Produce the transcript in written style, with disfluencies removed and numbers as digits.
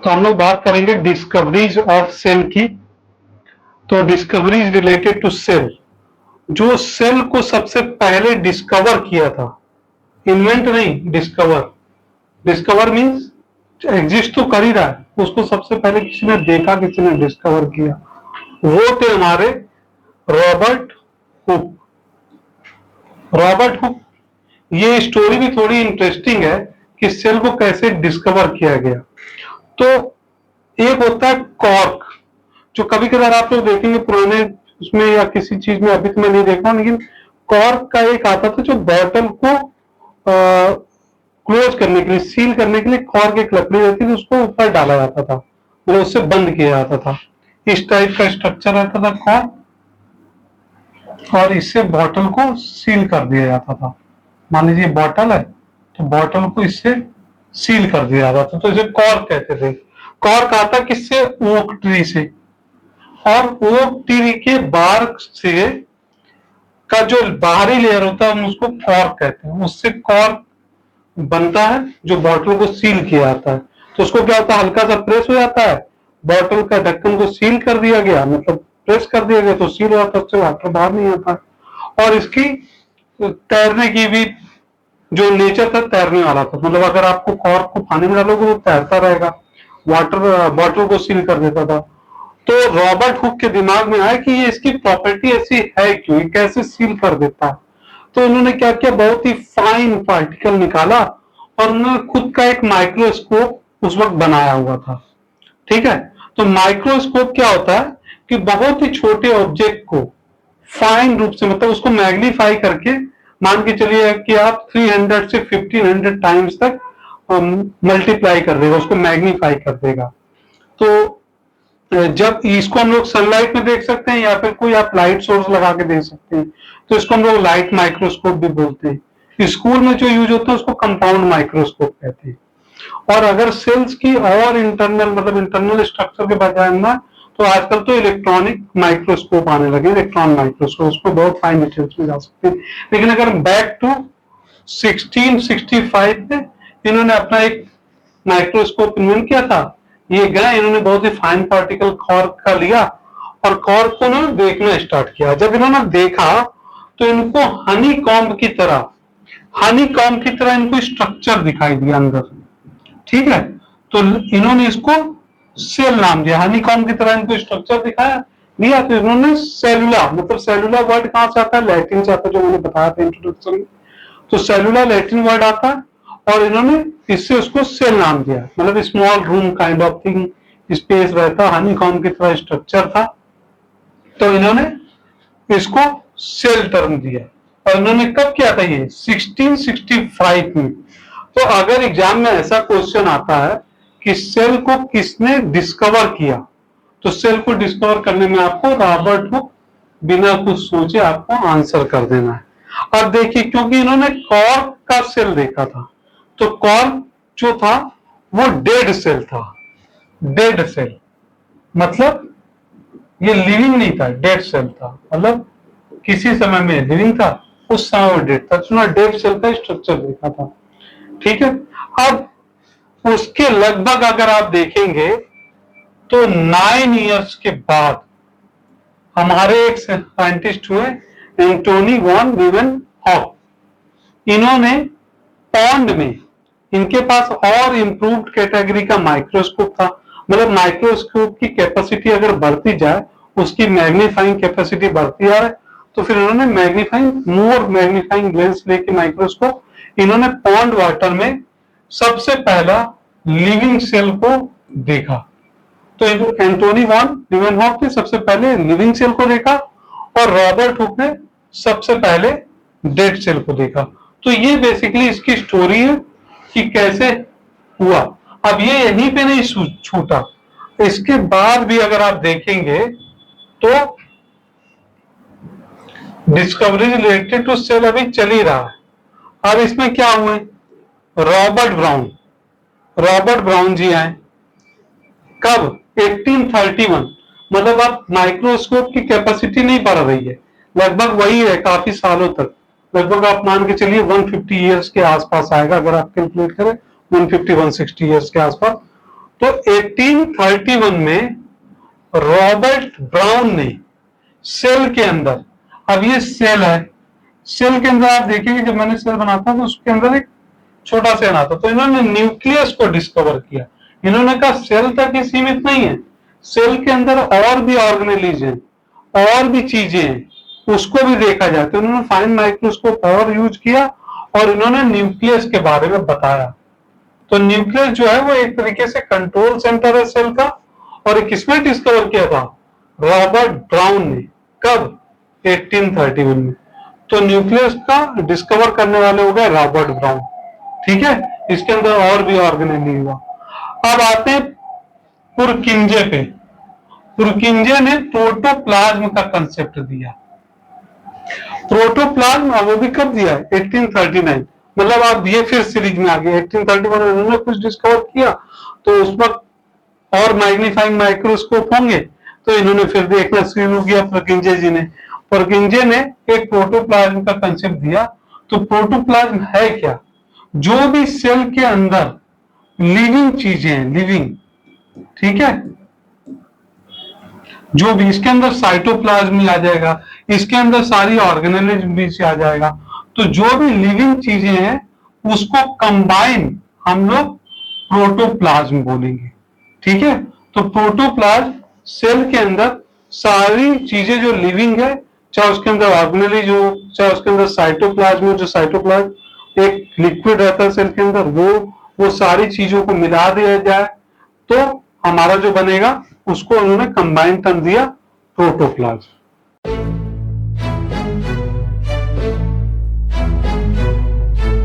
तो हम लोग बात करेंगे डिस्कवरीज ऑफ सेल की। तो डिस्कवरीज रिलेटेड टू सेल, जो सेल को सबसे पहले डिस्कवर किया था, इन्वेंट नहीं, डिस्कवर। डिस्कवर मीन्स एग्जिस्ट तो कर ही रहा है, उसको सबसे पहले किसी ने देखा, किसी ने डिस्कवर किया, वो थे हमारे रॉबर्ट हुक। रॉबर्ट हुक, ये स्टोरी भी थोड़ी इंटरेस्टिंग है कि सेल को कैसे डिस्कवर किया गया। तो एक होता है कॉर्क, जो कभी कभार आप लोग देखेंगे पुराने उसमें या किसी चीज में, अभी तो मैं नहीं देख रहा हूं, लेकिन कॉर्क का एक आता था जो बॉटल को क्लोज करने के लिए, सील करने के लिए कॉर्क एक लकड़ी रहती थी, उसको ऊपर डाला जाता था, मतलब उससे बंद किया जाता था। इस टाइप का स्ट्रक्चर रहता था कॉर्क, और इससे बॉटल को सील कर दिया जाता था। मान लीजिए बॉटल है, तो बॉटल को इससे सील कर दिया जाता था, तो इसे कॉर्क कहते थे। कॉर्क आता किससे? ओक ट्री से, और ओक ट्री के बार्क से का जो बाहरी लेयर होता है हम उसको कॉर्क कहते हैं, उससे कॉर्क बनता है जो बॉटल को सील किया जाता है। तो उसको क्या होता है, हल्का सा प्रेस हो जाता है, बॉटल का ढक्कन को सील कर दिया गया, मतलब प्रेस कर दिया गया तो सील हो जाता है, उससे वाटर बाहर नहीं आता। और इसकी तैरने की भी जो नेचर था, तैरने वाला था, मतलब अगर आपको कॉर्क को पानी में डालोगे तो तैरता रहेगा, वाटर बॉटल को सील कर देता था। तो रॉबर्ट हुक के दिमाग में आया कि ये इसकी प्रॉपर्टी ऐसी है क्यों, ये कैसे सील कर देता है। तो उन्होंने क्या किया, बहुत ही फाइन पार्टिकल निकाला, और उन्होंने खुद का एक माइक्रोस्कोप उस वक्त बनाया हुआ था। ठीक है, तो माइक्रोस्कोप क्या होता है कि बहुत ही छोटे ऑब्जेक्ट को फाइन रूप से, मतलब उसको मैग्नीफाई करके, मान के चलिए कि आप 300 से 1500 टाइम्स तक मल्टीप्लाई कर देगा, उसको मैग्नीफाई कर देगा। तो जब इसको हम लोग सनलाइट में देख सकते हैं, या फिर कोई आप लाइट सोर्स लगा के देख सकते हैं, तो इसको हम लोग लाइट माइक्रोस्कोप भी बोलते हैं। स्कूल में जो यूज होता है उसको कंपाउंड माइक्रोस्कोप कहते हैं। और अगर सेल्स की और इंटरनल, मतलब इंटरनल स्ट्रक्चर के बजाय ना, तो आजकल तो इलेक्ट्रॉनिक माइक्रोस्कोप आने लगे, इलेक्ट्रॉन माइक्रोस्कोप, उसको बहुत फाइन डिटेल्स में जा सकते हैं। लेकिन अगर बैक टू 1665 में इन्होंने अपना एक माइक्रोस्कोप इन्वेंट किया था। ये गए, इन्होंने बहुत ही फाइन पार्टिकल कॉर्क का लिया, और कॉर्क को इन्होंने देखना स्टार्ट किया। जब इन्होंने देखा तो इनको हनी कॉम्ब की तरह इनको स्ट्रक्चर दिखाई दिया अंदर। ठीक है, तो इन्होंने इसको सेल नाम दिया, हनी कॉम्ब की तरह इनको स्ट्रक्चर दिखाया दिया, तो इन्होंने सेलुला, मतलब सेलुला वर्ड कहां से आता है, लैटिन से आता है, जो मैंने बताया था इंट्रोडक्शन में। तो सेलुला लैटिन वर्ड आता है, और इन्होंने इससे उसको सेल नाम दिया, मतलब small room kind of thing, space रहता, हनी कॉम्ब की तरह स्ट्रक्चर था, तो इन्होंने इसको सेल टर्म दिया। और इन्होंने कब किया था ये? 1665 में। तो अगर एग्जाम में ऐसा क्वेश्चन आता है कि सेल को किसने डिस्कवर किया, तो सेल को डिस्कवर करने में आपको रॉबर्ट हुक, बिना कुछ सोचे आपको आंसर कर देना है। अब देखिए, क्योंकि इन्होंने कॉर्क का सेल देखा था, तो कॉर्क जो था वो डेड सेल था। डेड सेल मतलब ये लिविंग नहीं था, डेड सेल था, मतलब किसी समय में लिविंग था, उस समय वो डेड था, तो डेड सेल का स्ट्रक्चर देखा था। ठीक है, अब उसके लगभग अगर आप देखेंगे तो 9 इयर्स के बाद हमारे एक साइंटिस्ट हुए, एंटोनी वॉन लीवेनहॉक। इन्होंने पॉन्ड में, इनके पास और इंप्रूव्ड कैटेगरी का माइक्रोस्कोप था, मतलब माइक्रोस्कोप की कैपेसिटी अगर बढ़ती जाए, उसकी मैग्नीफाइंग कैपेसिटी बढ़ती आ रहा है, तो फिर इन्होंने मोर मैग्नीफाइंग लेंस लेके माइक्रोस्कोप, इन्होंने पॉन्ड वाटर में सबसे पहला लिविंग सेल को देखा। तो एंटोनी वॉन लीवेनहॉक ने सबसे पहले लिविंग सेल को देखा, और रॉबर्ट हुक ने सबसे पहले डेड सेल को देखा। तो ये बेसिकली इसकी स्टोरी है कि कैसे हुआ। अब ये यहीं पे नहीं छूटा, इसके बाद भी अगर आप देखेंगे तो डिस्कवरी रिलेटेड टू सेल अभी चल ही रहा है। अब इसमें क्या हुए, रॉबर्ट ब्राउन जी आए कब? 1831। मतलब अब माइक्रोस्कोप की कैपेसिटी नहीं बढ़ रही है, लगभग वही है काफी सालों तक, लगभग आप मान के चलिए 150 ईयर्स के आसपास आएगा, अगर आप कैलकुलेट करें 150-160 ईयर्स के आसपास। तो 1831 में रॉबर्ट ब्राउन ने सेल के अंदर, अब ये सेल है, सेल के अंदर आप देखिए जब मैंने सेल बनाता तो उसके अंदर एक छोटा सा आता, तो इन्होंने न्यूक्लियस को डिस्कवर किया। इन्होंने कहा सेल तक ही सीमित नहीं है, सेल के अंदर और भी ऑर्गेनेलिज हैं, और भी चीजें हैं, उसको भी देखा जाए। तो इन्होंने फाइन माइक्रोस्कोप और यूज किया और इन्होंने न्यूक्लियस के बारे में बताया। तो न्यूक्लियस जो है वो एक तरीके से कंट्रोल सेंटर है सेल का, और किसने डिस्कवर किया था? रॉबर्ट ब्राउन ने। कब? 1831 में। तो न्यूक्लियस का डिस्कवर करने वाले हो गए रॉबर्ट ब्राउन। ठीक है, इसके अंदर और भी ऑर्गेनेल हुआ। अब आते हैं पुरकिंजे पे। पुरकिंजे ने प्रोटोप्लाज्म का कंसेप्ट दिया। प्रोटोप्लाज्म वो भी कब दिया? 1839। मतलब आप ये फिर सीरीज में आ गए। 1831 में उन्होंने कुछ डिस्कवर किया, तो उस वक्त और मैग्नीफाइंग माइक्रोस्कोप होंगे, तो इन्होंने फिर देखना शुरू किया पुरकिंजे जी ने। पुरकिंजे ने एक प्रोटोप्लाज्म का कंसेप्ट दिया। तो प्रोटोप्लाज्म है क्या? जो भी सेल के अंदर लिविंग चीजें हैं, लिविंग, ठीक है, जो भी इसके अंदर साइटोप्लाज्म आ जाएगा, इसके अंदर सारी ऑर्गेनेल भी आ जाएगा। तो जो भी लिविंग चीजें हैं उसको कंबाइन हम लोग प्रोटोप्लाज्म बोलेंगे। ठीक है, तो प्रोटोप्लाज्म सेल के अंदर सारी चीजें जो लिविंग है, चाहे उसके अंदर ऑर्गेनेल हो, चाहे उसके अंदर साइटोप्लाज्म हो, जो साइटोप्लाज्म एक लिक्विड रहता है सेल के अंदर, वो सारी चीजों को मिला दिया जाए तो हमारा जो बनेगा उसको उन्होंने कंबाइन टर्म दिया प्रोटोप्लाज्म।